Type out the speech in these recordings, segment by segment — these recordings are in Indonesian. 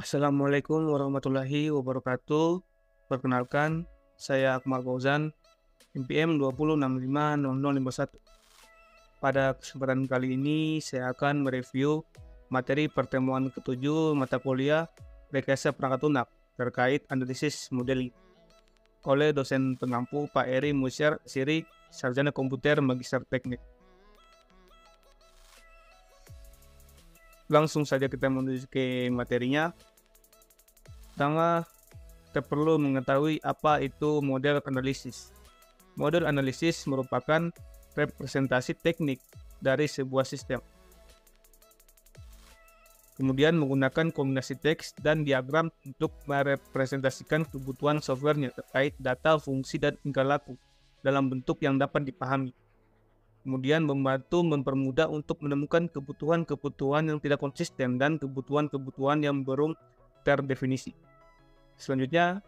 Assalamualaikum warahmatullahi wabarakatuh. Perkenalkan, saya Akmal Fauzan, NPM 20650051. Pada kesempatan kali ini, saya akan mereview materi pertemuan ke-7 mata kuliah Rekayasa Perangkat Lunak terkait analisis modeling oleh dosen pengampu Pak Eri Musyar Siri, Sarjana Komputer Magister Teknik. Langsung saja kita menuju ke materinya. Pertama, kita perlu mengetahui apa itu model analisis. Model analisis merupakan representasi teknik dari sebuah sistem. Kemudian menggunakan kombinasi teks dan diagram untuk merepresentasikan kebutuhan softwarenya terkait data, fungsi, dan tingkah laku dalam bentuk yang dapat dipahami. Kemudian membantu mempermudah untuk menemukan kebutuhan-kebutuhan yang tidak konsisten dan kebutuhan-kebutuhan yang belum terdefinisi. Selanjutnya,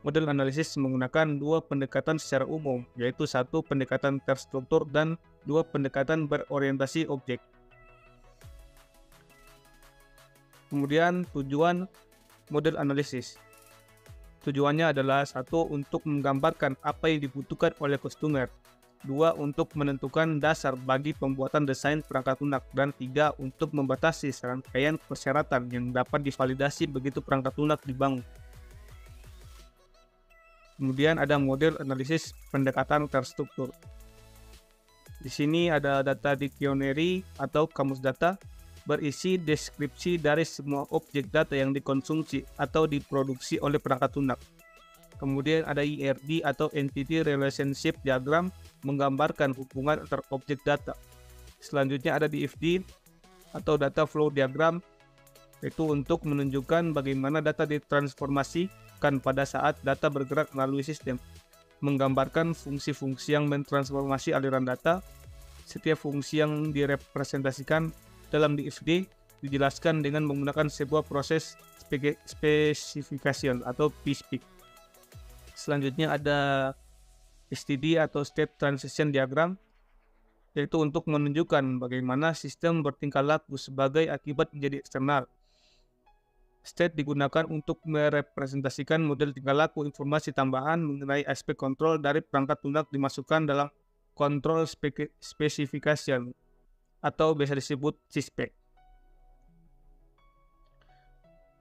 model analisis menggunakan dua pendekatan secara umum, yaitu satu pendekatan terstruktur dan dua pendekatan berorientasi objek. Kemudian tujuan model analisis. Tujuannya adalah satu, untuk menggambarkan apa yang dibutuhkan oleh customer. Dua, untuk menentukan dasar bagi pembuatan desain perangkat lunak. Dan tiga, untuk membatasi serangkaian persyaratan yang dapat divalidasi begitu perangkat lunak dibangun. Kemudian ada model analisis pendekatan terstruktur. Di sini ada data dictionary atau kamus data berisi deskripsi dari semua objek data yang dikonsumsi atau diproduksi oleh perangkat lunak. Kemudian ada ERD atau Entity Relationship Diagram menggambarkan hubungan antar objek data. Selanjutnya ada DFD atau Data Flow Diagram, yaitu untuk menunjukkan bagaimana data ditransformasikan pada saat data bergerak melalui sistem. Menggambarkan fungsi-fungsi yang mentransformasi aliran data. Setiap fungsi yang direpresentasikan dalam DFD dijelaskan dengan menggunakan sebuah proses specification atau PSPIC. Selanjutnya ada STD atau State Transition Diagram, yaitu untuk menunjukkan bagaimana sistem bertingkah laku sebagai akibat menjadi eksternal. State digunakan untuk merepresentasikan model tingkah laku informasi tambahan mengenai aspek kontrol dari perangkat lunak dimasukkan dalam Control Specification atau biasa disebut CSPEC.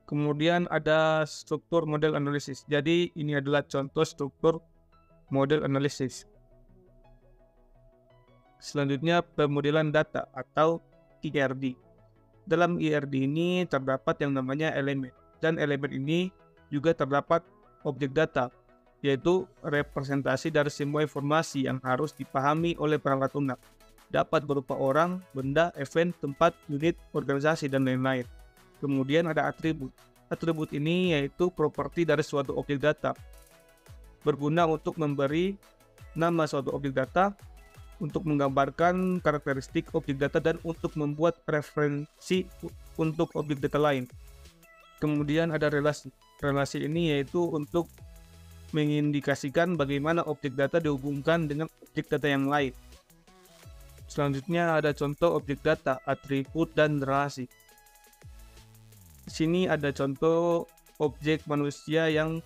Kemudian ada struktur model analisis. Jadi ini adalah contoh struktur model analisis. Selanjutnya pemodelan data atau ERD. Dalam ERD ini terdapat yang namanya elemen, dan elemen ini juga terdapat objek data, yaitu representasi dari semua informasi yang harus dipahami oleh perangkat lunak. Dapat berupa orang, benda, event, tempat, unit, organisasi, dan lain-lain. Kemudian ada atribut. Atribut ini yaitu properti dari suatu objek data, berguna untuk memberi nama suatu objek data, untuk menggambarkan karakteristik objek data, dan untuk membuat referensi untuk objek data lain. Kemudian ada relasi. Relasi ini yaitu untuk mengindikasikan bagaimana objek data dihubungkan dengan objek data yang lain. Selanjutnya ada contoh objek data, atribut, dan relasi. Di sini ada contoh objek manusia yang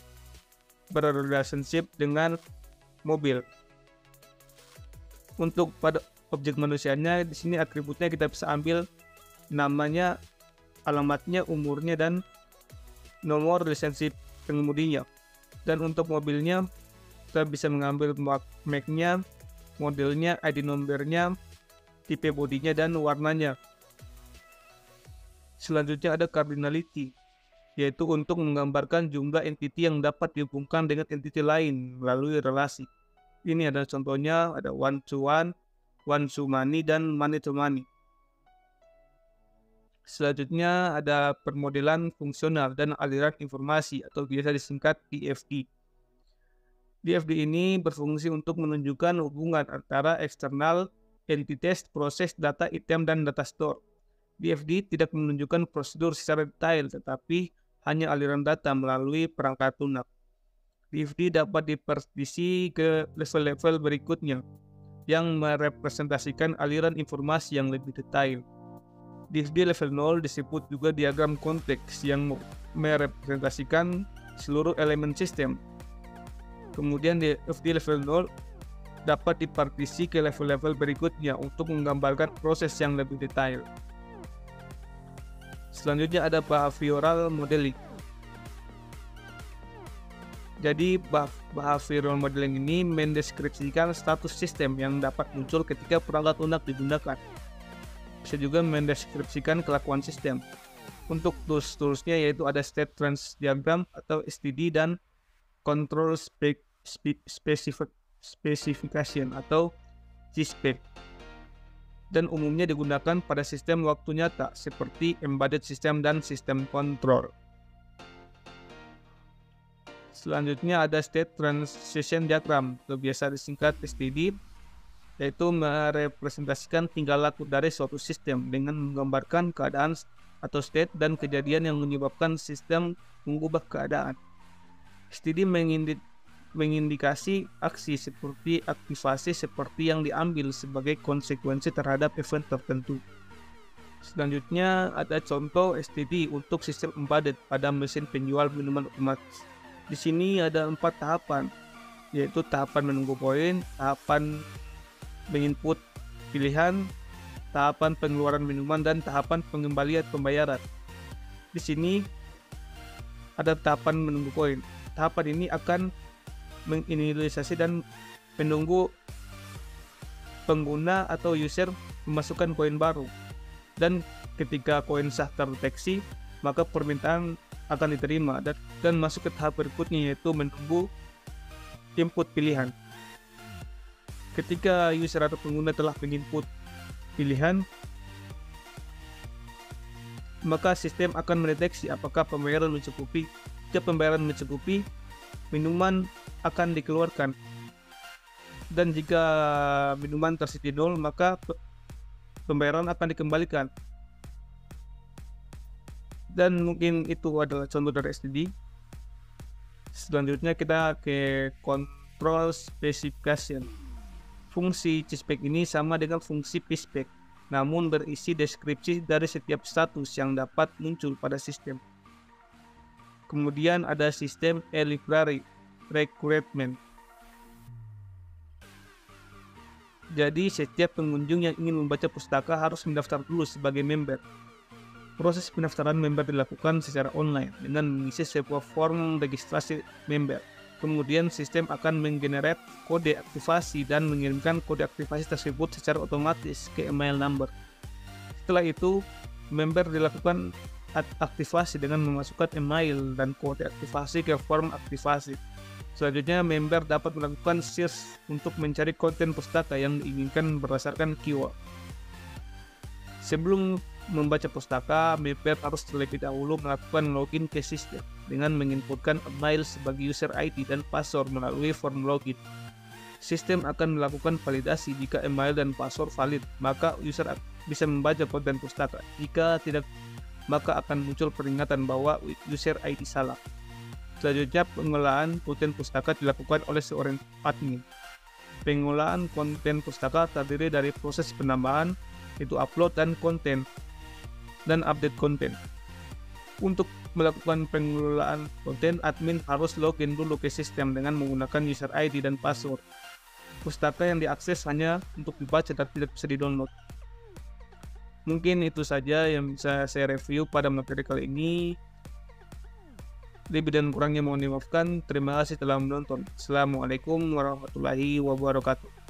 berrelationship dengan mobil. Untuk pada objek manusianya, di sini atributnya kita bisa ambil namanya, alamatnya, umurnya, dan nomor relationship pengemudinya. Dan untuk mobilnya, kita bisa mengambil make-nya, modelnya, ID numbernya, tipe bodinya, dan warnanya. Selanjutnya ada cardinality, yaitu untuk menggambarkan jumlah entity yang dapat dihubungkan dengan entity lain melalui relasi. Ini ada contohnya, ada one to one, one to many, dan many to many. Selanjutnya ada permodelan fungsional dan aliran informasi atau biasa disingkat DFD. DFD ini berfungsi untuk menunjukkan hubungan antara eksternal entities, proses, data, item, dan data store. DFD tidak menunjukkan prosedur secara detail, tetapi hanya aliran data melalui perangkat lunak. DFD dapat dipartisi ke level-level berikutnya, yang merepresentasikan aliran informasi yang lebih detail. Di FD level 0 disebut juga diagram konteks yang merepresentasikan seluruh elemen sistem. Kemudian di FD level 0 dapat dipartisi ke level-level berikutnya untuk menggambarkan proses yang lebih detail. Selanjutnya ada behavioral modeling. Jadi behavioral modeling ini mendeskripsikan status sistem yang dapat muncul ketika perangkat lunak digunakan. Bisa juga mendeskripsikan kelakuan sistem. Untuk tools-toolsnya yaitu ada State Trans Diagram atau STD dan Control Specification atau GSPEC. Dan umumnya digunakan pada sistem waktu nyata seperti embedded system dan sistem kontrol. Selanjutnya ada State Transition Diagram atau biasa disingkat STD, yaitu merepresentasikan tingkah laku dari suatu sistem dengan menggambarkan keadaan atau state dan kejadian yang menyebabkan sistem mengubah keadaan. STD mengindikasi aksi seperti aktivasi seperti yang diambil sebagai konsekuensi terhadap event tertentu. Selanjutnya ada contoh STD untuk sistem embedded pada mesin penjual minuman otomatis. Di sini ada 4 tahapan, yaitu tahapan menunggu poin, tahapan menginput pilihan, tahapan pengeluaran minuman, dan tahapan pengembalian pembayaran. Di sini ada tahapan menunggu koin. Tahapan ini akan menginisialisasi dan menunggu pengguna atau user memasukkan koin baru. Dan ketika koin sah terdeteksi, maka permintaan akan diterima dan masuk ke tahap berikutnya, yaitu menunggu input pilihan. Ketika user atau pengguna telah menginput pilihan, maka sistem akan mendeteksi apakah pembayaran mencukupi. Jika pembayaran mencukupi, minuman akan dikeluarkan. Dan jika minuman tersisa 0, maka pembayaran akan dikembalikan. Dan mungkin itu adalah contoh dari STD. Selanjutnya kita ke Control Specification. Fungsi GSPEC ini sama dengan fungsi PSPEC, namun berisi deskripsi dari setiap status yang dapat muncul pada sistem. Kemudian ada sistem e-library recruitment. Jadi setiap pengunjung yang ingin membaca pustaka harus mendaftar dulu sebagai member. Proses pendaftaran member dilakukan secara online dengan mengisi sebuah form registrasi member. Kemudian sistem akan menggenerate kode aktivasi dan mengirimkan kode aktivasi tersebut secara otomatis ke email number. Setelah itu, member dilakukan aktivasi dengan memasukkan email dan kode aktivasi ke form aktivasi. Selanjutnya, member dapat melakukan search untuk mencari konten pustaka yang diinginkan berdasarkan keyword. Sebelum membaca pustaka, member harus terlebih dahulu melakukan login ke sistem dengan menginputkan email sebagai user ID dan password melalui form login. Sistem akan melakukan validasi jika email dan password valid, maka user bisa membaca konten pustaka. Jika tidak, maka akan muncul peringatan bahwa user ID salah. Selanjutnya, pengolahan konten pustaka dilakukan oleh seorang admin. Pengolahan konten pustaka terdiri dari proses penambahan, itu upload dan konten, dan update konten. Untuk melakukan pengelolaan konten, admin harus login dulu ke sistem dengan menggunakan user ID dan password. Pustaka yang diakses hanya untuk dibaca dan tidak bisa di-download. Mungkin itu saja yang bisa saya review pada materi kali ini. Lebih dan kurangnya mohon dimaafkan. Terima kasih telah menonton. Assalamualaikum warahmatullahi wabarakatuh.